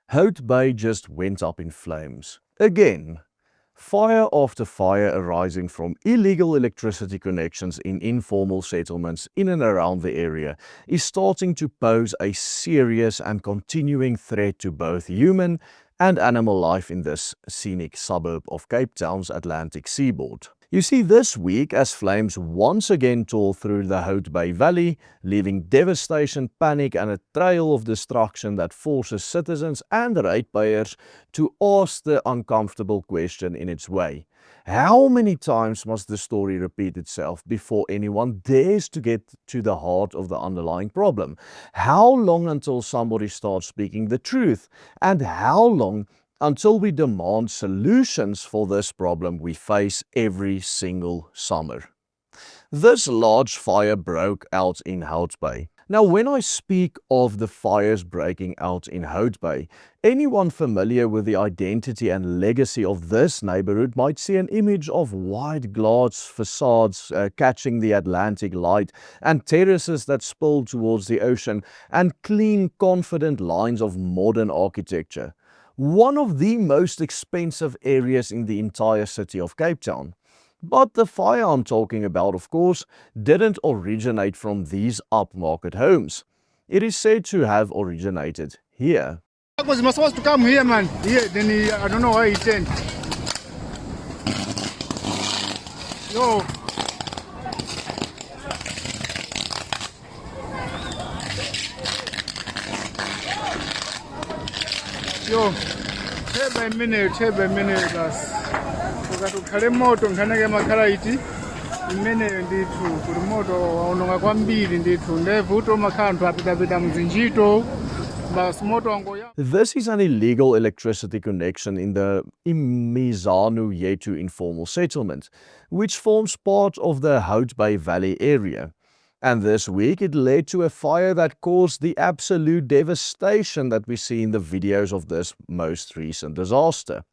Hout Bay just went up in flames. Again. Fire after fire arising from illegal electricity connections in informal settlements in and around the area is starting to pose a serious and continuing threat to both human and animal life in this scenic suburb of Cape Town's Atlantic seaboard. You see, this week, as flames once again tore through the Hout Bay Valley, leaving devastation, panic and a trail of destruction that forces citizens and ratepayers to ask the uncomfortable question in its way. How many times must the story repeat itself before anyone dares to get to the heart of the underlying problem? How long until somebody starts speaking the truth? And how long until we demand solutions for this problem we face every single summer? This large fire broke out in Hout Bay. Now, when I speak of the fires breaking out in Hout Bay, anyone familiar with the identity and legacy of this neighborhood might see an image of white glass facades catching the Atlantic light and terraces that spill towards the ocean and clean, confident lines of modern architecture. One of the most expensive areas in the entire city of Cape Town. But the fire I'm talking about, of course, didn't originate from these upmarket homes. It is said to have originated here. I was supposed to come here, man. Here, then I don't know why he turned. Yo. Yo. Have a minute, guys. Ukhale moto ngikhanake emakhala imene ndithu kuti moto waononga kwambiri ndithu ndevuto makhala apitapita mzinjito basi moto wangoya. This is an illegal electricity connection in the Imizanu Yetu informal settlement, which forms part of the Hout Bay Valley area. And this week it led to a fire that caused the absolute devastation that we see in the videos of this most recent disaster.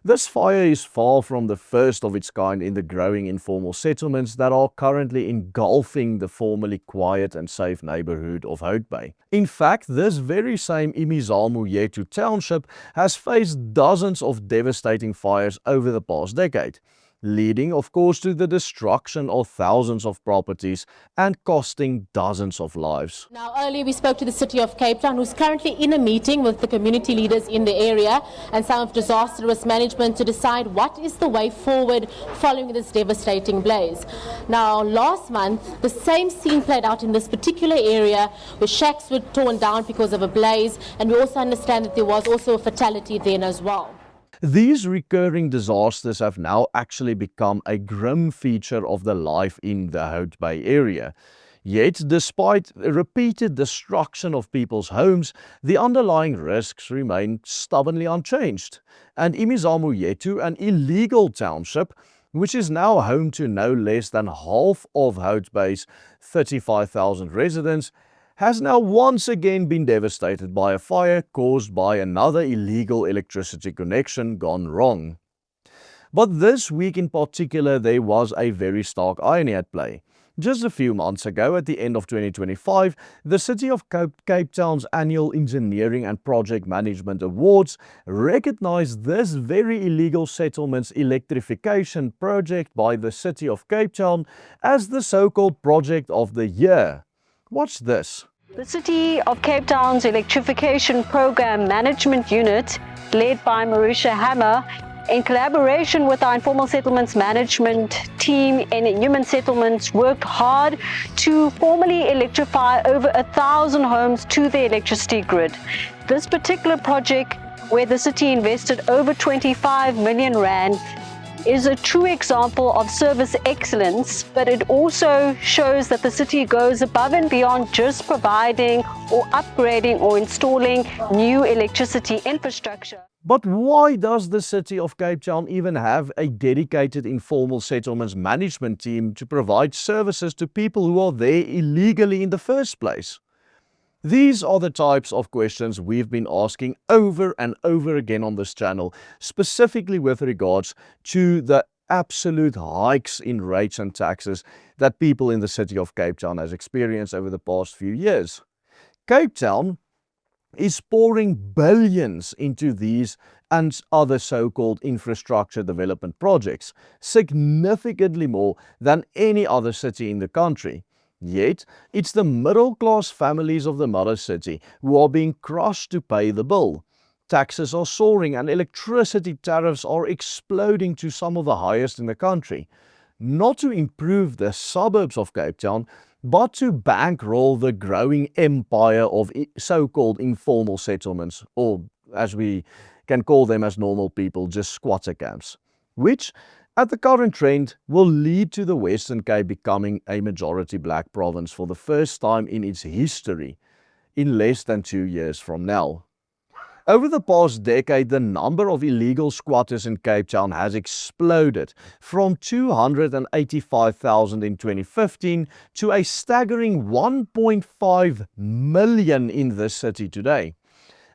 This fire is far from the first of its kind in the growing informal settlements that are currently engulfing the formerly quiet and safe neighborhood of Hout Bay. In fact, this very same Imizanu Yetu township has faced dozens of devastating fires over the past decade, leading of course to the destruction of thousands of properties and costing dozens of lives. Now, earlier we spoke to the City of Cape Town, who's currently in a meeting with the community leaders in the area and some of disaster risk management to decide what is the way forward following this devastating blaze. Now, last month, the same scene played out in this particular area where shacks were torn down because of a blaze, and we also understand that there was also a fatality then as well. These recurring disasters have now actually become a grim feature of the life in the Hout Bay area. Yet, despite repeated destruction of people's homes, the underlying risks remain stubbornly unchanged. And Imizanu Yetu, an illegal township, which is now home to no less than half of Hout Bay's 35,000 residents, has now once again been devastated by a fire caused by another illegal electricity connection gone wrong. But this week in particular, there was a very stark irony at play. Just a few months ago, at the end of 2025, the City of Cape Town's annual Engineering and Project Management Awards recognized this very illegal settlement's electrification project by the City of Cape Town as the so-called Project of the Year. Watch this. The City of Cape Town's Electrification Program Management Unit, led by Marusha Hammer, in collaboration with our Informal Settlements Management team in Human Settlements, worked hard to formally electrify over 1,000 homes to the electricity grid. This particular project, where the city invested over 25 million rand, is a true example of service excellence, but it also shows that the city goes above and beyond just providing or upgrading or installing new electricity infrastructure. But why does the City of Cape Town even have a dedicated informal settlements management team to provide services to people who are there illegally in the first place? These are the types of questions we've been asking over and over again on this channel, specifically with regards to the absolute hikes in rates and taxes that people in the city of Cape Town has experienced over the past few years. Cape Town is pouring billions into these and other so-called infrastructure development projects, significantly more than any other city in the country. Yet, it's the middle-class families of the mother city who are being crushed to pay the bill. Taxes are soaring and electricity tariffs are exploding to some of the highest in the country. Not to improve the suburbs of Cape Town, but to bankroll the growing empire of so-called informal settlements, or as we can call them as normal people, just squatter camps, which at the current trend will lead to the Western Cape becoming a majority black province for the first time in its history in less than 2 years from now. Over the past decade, the number of illegal squatters in Cape Town has exploded from 285,000 in 2015 to a staggering 1.5 million in this city today.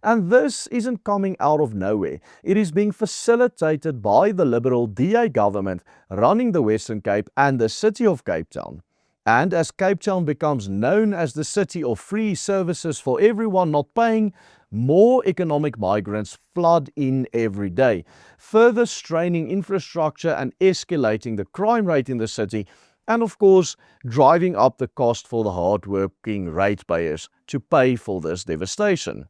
And this isn't coming out of nowhere. It is being facilitated by the Liberal DA government running the Western Cape and the city of Cape Town. And as Cape Town becomes known as the city of free services for everyone not paying, more economic migrants flood in every day, further straining infrastructure and escalating the crime rate in the city, and of course, driving up the cost for the hard-working ratepayers to pay for this devastation.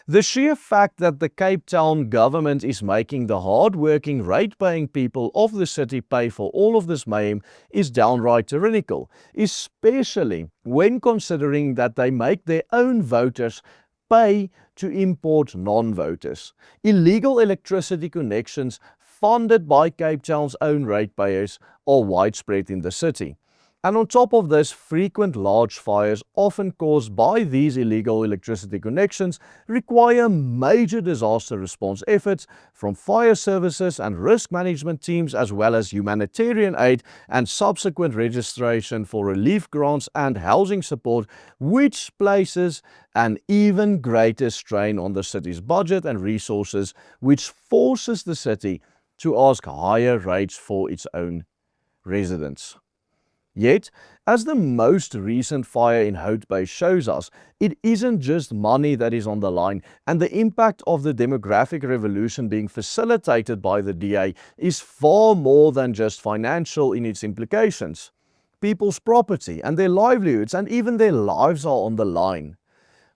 The sheer fact that the Cape Town government is making the hard-working, rate-paying people of the city pay for all of this mayhem is downright tyrannical, especially when considering that they make their own voters pay to import non-voters. Illegal electricity connections funded by Cape Town's own ratepayers are widespread in the city. And on top of this, frequent large fires, often caused by these illegal electricity connections, require major disaster response efforts from fire services and risk management teams, as well as humanitarian aid and subsequent registration for relief grants and housing support, which places an even greater strain on the city's budget and resources, which forces the city to ask higher rates for its own residents. Yet, as the most recent fire in Hout Bay shows us, it isn't just money that is on the line, and the impact of the demographic revolution being facilitated by the DA is far more than just financial in its implications. People's property and their livelihoods and even their lives are on the line.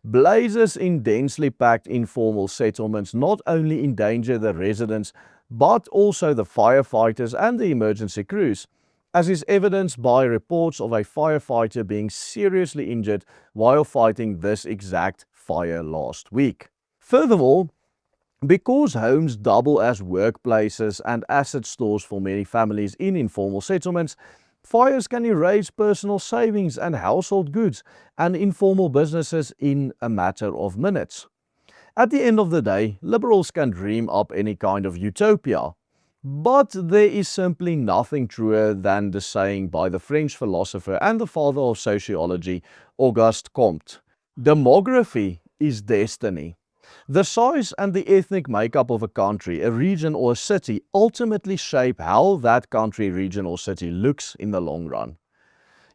Blazes in densely packed informal settlements not only endanger the residents, but also the firefighters and the emergency crews, as is evidenced by reports of a firefighter being seriously injured while fighting this exact fire last week. Furthermore, because homes double as workplaces and asset stores for many families in informal settlements, fires can erase personal savings and household goods and informal businesses in a matter of minutes. At the end of the day, Liberals can dream up any kind of utopia. But there is simply nothing truer than the saying by the French philosopher and the father of sociology, Auguste Comte: demography is destiny. The size and the ethnic makeup of a country, a region or a city ultimately shape how that country, region or city looks in the long run.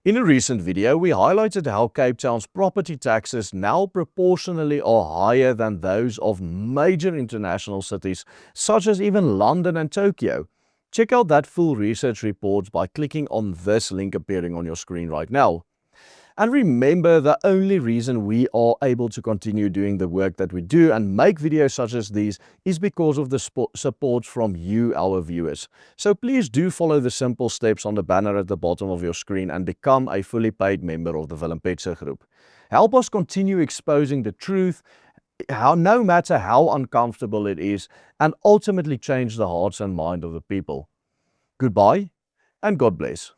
In a recent video, we highlighted how Cape Town's property taxes now proportionally are higher than those of major international cities, such as even London and Tokyo. Check out that full research report by clicking on this link appearing on your screen right now. And remember, the only reason we are able to continue doing the work that we do and make videos such as these is because of the support from you, our viewers. So please do follow the simple steps on the banner at the bottom of your screen and become a fully paid member of the Willem Petzer Group. Help us continue exposing the truth, no matter how uncomfortable it is, and ultimately change the hearts and mind of the people. Goodbye, and God bless.